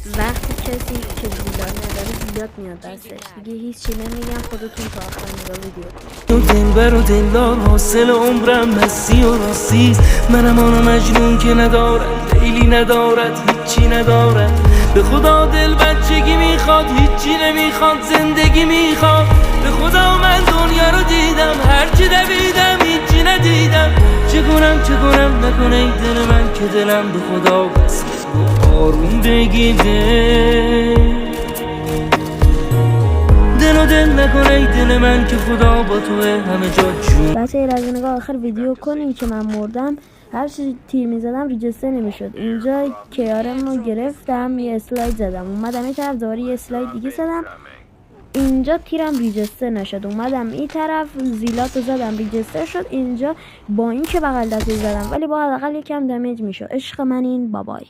وقتی کسی که زیاد نداره زیاد میاد دستش دیگه هیچی نمیگم. خودتون تا آخر نگاه ویدیو و دلبر و دلدار حاصل عمرم مسی و راستیست. منم آن مجنون که ندارد لیلی ندارد هیچی ندارد. به خدا دل بچگی میخواد هیچی نمیخواد زندگی میخواد. به خدا من دنیا رو دیدم هرچی دویدم هیچی ندیدم. چه کنم نکنه ای دل من که دلم به خدا بسته و آروم بگیده. دل نکنه ای دل من که خدا با توه همه جا جون. بچه یه لحظه نگاه آخر ویدیو کنین که من مردم هر چی تیر میزدم ریجستر نمیشد. اینجا کیارم رو گرفتم یه اسلاید زدم اومدم این طرف دوباره یه اسلاید دیگه زدم اینجا تیرم ریجستر نشد. اومدم این طرف زیلات رو زدم ریجستر شد. اینجا با این که بغل دستی زدم ولی با حداقل یکم دمیج میشد. عشق من این بابای